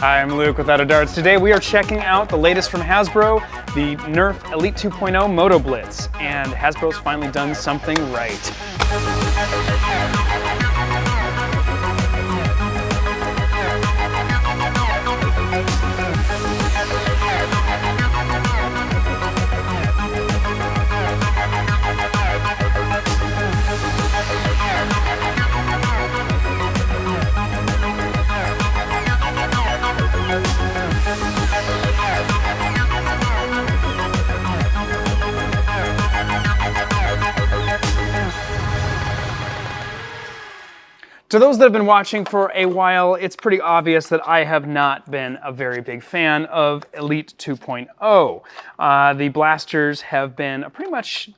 I'm Luke with Out of Darts. Today we are checking out the latest from Hasbro, the Nerf Elite 2.0 Motoblitz, and Hasbro's finally done something right. To those that have been watching for a while, it's pretty obvious that I have not been a very big fan of Elite 2.0. The blasters have been a pretty much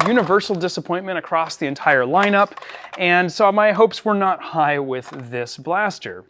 universal disappointment across the entire lineup, and so my hopes were not high with this blaster.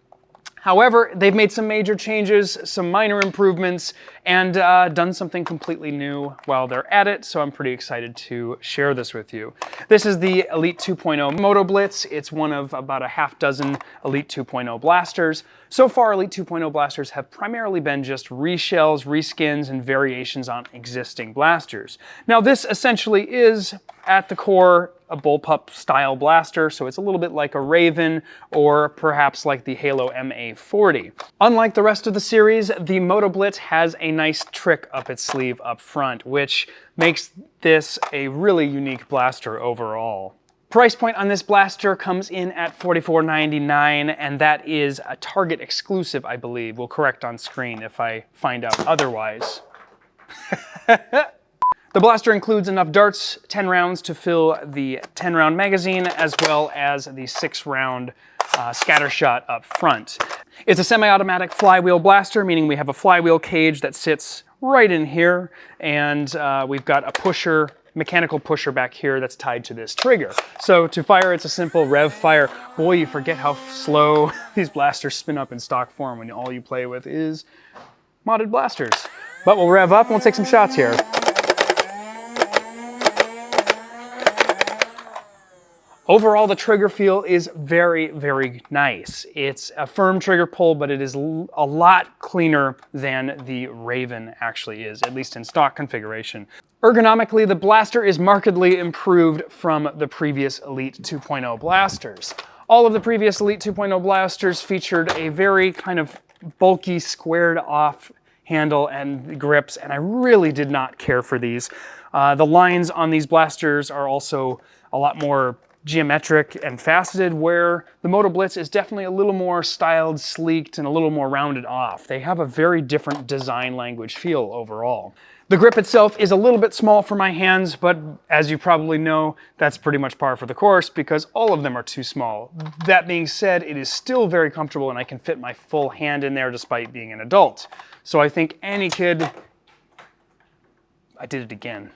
However, they've made some major changes, some minor improvements, and done something completely new while they're at it, so I'm pretty excited to share this with you. This is the Elite 2.0 Motoblitz. It's one of about a half dozen Elite 2.0 blasters. So far, Elite 2.0 blasters have primarily been just reshells, reskins, and variations on existing blasters. Now, this essentially is, at the core, a bullpup style blaster, so it's a little bit like a Raven or perhaps like the Halo MA40. Unlike the rest of the series, the Motoblitz has a nice trick up its sleeve up front, which makes this a really unique blaster overall. Price point on this blaster comes in at $44.99, and that is a Target exclusive, I believe. We'll correct on screen if I find out otherwise. The blaster includes enough darts, 10 rounds to fill the 10-round magazine, as well as the 6-round scatter shot up front. It's a semi-automatic flywheel blaster, meaning we have a flywheel cage that sits right in here, and we've got a pusher, mechanical pusher back here that's tied to this trigger. So to fire, it's a simple rev fire. Boy, you forget how slow these blasters spin up in stock form when all you play with is modded blasters. But we'll rev up and we'll take some shots here. Overall, the trigger feel is very, very nice. It's a firm trigger pull, but it is a lot cleaner than the Raven actually is, at least in stock configuration. Ergonomically, the blaster is markedly improved from the previous Elite 2.0 blasters. All of the previous Elite 2.0 blasters featured a very kind of bulky, squared off handle and grips, and I really did not care for these. The lines on these blasters are also a lot more geometric and faceted, where the Motoblitz is definitely a little more styled, sleeked, and a little more rounded off. They have a very different design language feel overall. The grip itself is a little bit small for my hands, but as you probably know, that's pretty much par for the course because all of them are too small. That being said, it is still very comfortable and I can fit my full hand in there despite being an adult. So I think any kid, I did it again.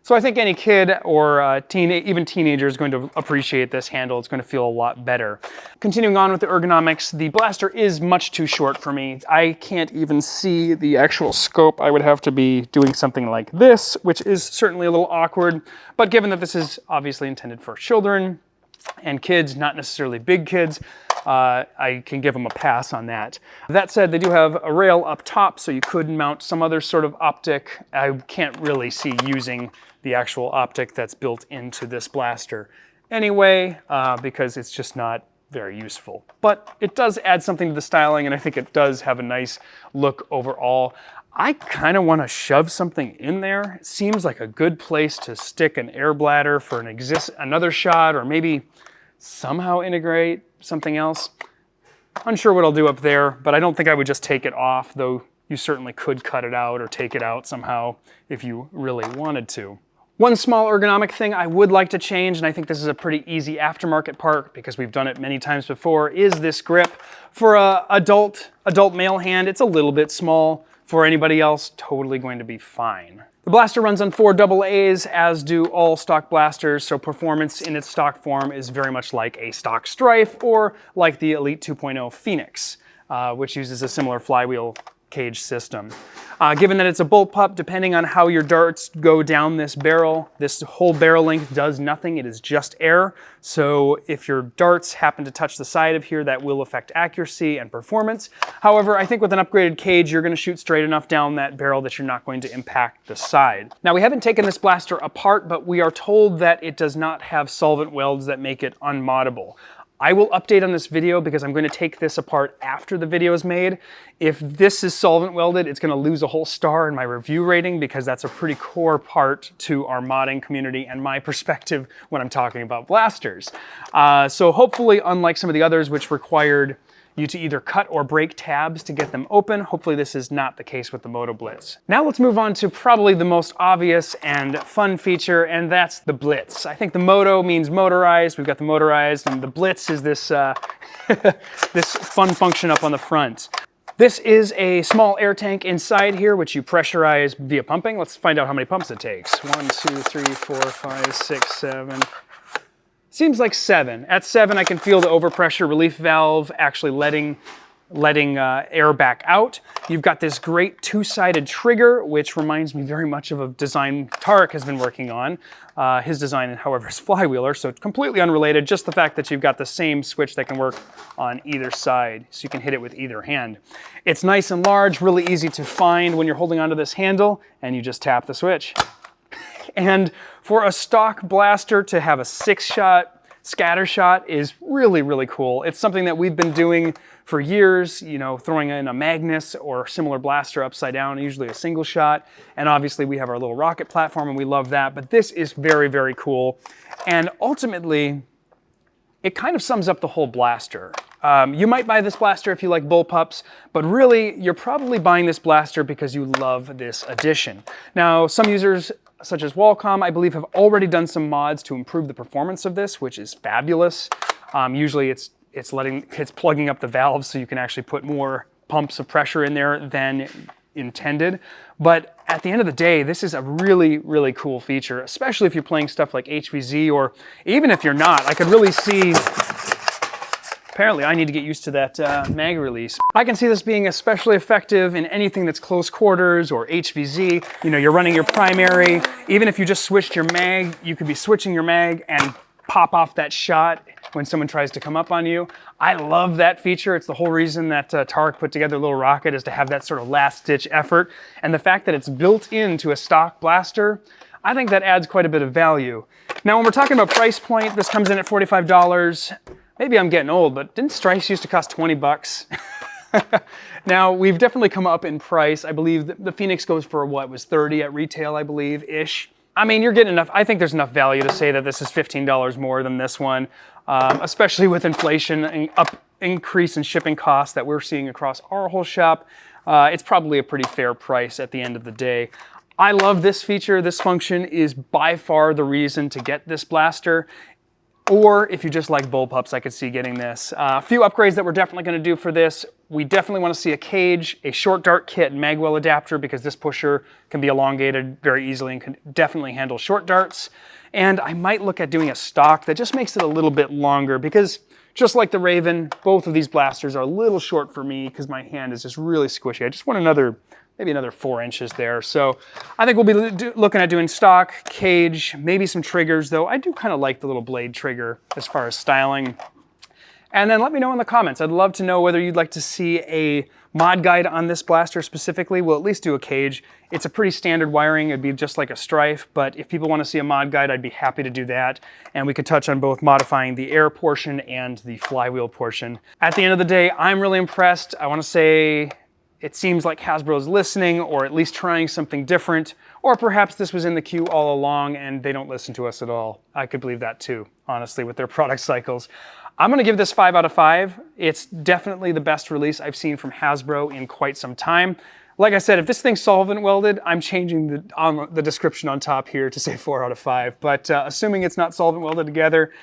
So I think any kid or even teenager is going to appreciate this handle. It's going to feel a lot better. Continuing on with the ergonomics, the blaster is much too short for me. I can't even see the actual scope. I would have to be doing something like this, which is certainly a little awkward. But given that this is obviously intended for children and kids, not necessarily big kids, I can give them a pass on that. That said, they do have a rail up top, so you could mount some other sort of optic. I can't really see using the actual optic that's built into this blaster anyway, because it's just not very useful. But it does add something to the styling, and I think it does have a nice look overall. I kind of want to shove something in there. It seems like a good place to stick an air bladder for another shot, or maybe somehow integrate something else. Unsure what I'll do up there, but I don't think I would just take it off, though you certainly could cut it out or take it out somehow if you really wanted to. One small ergonomic thing I would like to change, and I think this is a pretty easy aftermarket part because we've done it many times before, is this grip. For an adult male hand, it's a little bit small. For anybody else, totally going to be fine. The blaster runs on 4 AA's, as do all stock blasters, so performance in its stock form is very much like a stock Strife or like the Elite 2.0 Phoenix, which uses a similar flywheel cage system. Given that it's a bullpup, depending on how your darts go down this barrel, this whole barrel length does nothing. It is just air. So if your darts happen to touch the side of here, that will affect accuracy and performance. However, I think with an upgraded cage, you're going to shoot straight enough down that barrel that you're not going to impact the side. Now, we haven't taken this blaster apart, but we are told that it does not have solvent welds that make it un-moddable. I will update on this video because I'm going to take this apart after the video is made. If this is solvent welded, it's going to lose a whole star in my review rating because that's a pretty core part to our modding community and my perspective when I'm talking about blasters. So hopefully, unlike some of the others which required you to either cut or break tabs to get them open, hopefully this is not the case with the Motoblitz. Now let's move on to probably the most obvious and fun feature, and that's the Blitz. I think the Moto means motorized, we've got the motorized, and the Blitz is this, this fun function up on the front. This is a small air tank inside here, which you pressurize via pumping. Let's find out how many pumps it takes. 1, 2, 3, 4, 5, 6, 7. Seems like 7. At 7, I can feel the overpressure relief valve actually letting air back out. You've got this great two-sided trigger, which reminds me very much of a design Tarek has been working on. His design, however, is flywheeler, so it's completely unrelated, just the fact that you've got the same switch that can work on either side, so you can hit it with either hand. It's nice and large, really easy to find when you're holding onto this handle, and you just tap the switch. And for a stock blaster to have a 6-shot scatter shot is really, really cool. It's something that we've been doing for years, you know, throwing in a Magnus or similar blaster upside down, usually a single shot. And obviously we have our little rocket platform and we love that, but this is very, very cool. And ultimately, it kind of sums up the whole blaster. You might buy this blaster if you like bullpups, but really you're probably buying this blaster because you love this addition. Now, some users such as Wallcom, I believe, have already done some mods to improve the performance of this, which is fabulous. Usually it's plugging up the valves so you can actually put more pumps of pressure in there than intended. But at the end of the day, this is a really, really cool feature, especially if you're playing stuff like HVZ, or even if you're not. I could really see, apparently I need to get used to that mag release. I can see this being especially effective in anything that's close quarters or HVZ. You know, you're running your primary. Even if you just switched your mag, you could be switching your mag and pop off that shot when someone tries to come up on you. I love that feature. It's the whole reason that Tarek put together Little Rocket, is to have that sort of last-ditch effort. And the fact that it's built into a stock blaster, I think that adds quite a bit of value. Now, when we're talking about price point, this comes in at $45. Maybe I'm getting old, but didn't Strice used to cost 20 bucks? Now, we've definitely come up in price. I believe the Phoenix goes for, what, was 30 at retail, I believe, ish. I mean, you're getting enough. I think there's enough value to say that this is $15 more than this one, especially with inflation and increase in shipping costs that we're seeing across our whole shop. It's probably a pretty fair price at the end of the day. I love this feature. This function is by far the reason to get this blaster. Or if you just like bullpups, I could see getting this. A few upgrades that we're definitely going to do for this. We definitely want to see a cage, a short dart kit, and magwell adapter, because this pusher can be elongated very easily and can definitely handle short darts. And I might look at doing a stock that just makes it a little bit longer, because just like the Raven, both of these blasters are a little short for me because my hand is just really squishy. I just want maybe another 4 inches there. So I think we'll be looking at doing stock, cage, maybe some triggers, though I do kind of like the little blade trigger as far as styling. And then let me know in the comments. I'd love to know whether you'd like to see a mod guide on this blaster specifically. We'll at least do a cage. It's a pretty standard wiring. It'd be just like a Strife, but if people want to see a mod guide, I'd be happy to do that. And we could touch on both modifying the air portion and the flywheel portion. At the end of the day, I'm really impressed. I want to say it seems like Hasbro's listening, or at least trying something different, or perhaps this was in the queue all along and they don't listen to us at all. I could believe that too, honestly, with their product cycles. I'm gonna give this 5 out of 5. It's definitely the best release I've seen from Hasbro in quite some time. Like I said, if this thing's solvent welded, I'm changing the description on top here to say 4 out of 5. But assuming it's not solvent welded together,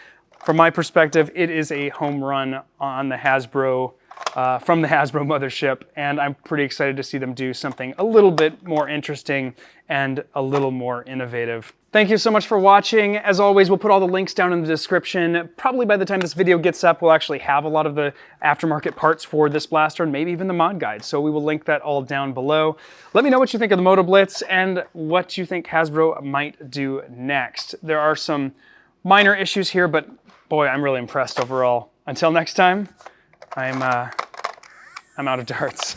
from my perspective, it is a home run on the Hasbro from the Hasbro mothership, and I'm pretty excited to see them do something a little bit more interesting and a little more innovative. Thank you so much for watching. As always, we'll put all the links down in the description. Probably by the time this video gets up, we'll actually have a lot of the aftermarket parts for this blaster and maybe even the mod guide. So we will link that all down below. Let me know what you think of the Motoblitz and what you think Hasbro might do next. There are some minor issues here, but boy, I'm really impressed overall. Until next time, I'm out of darts.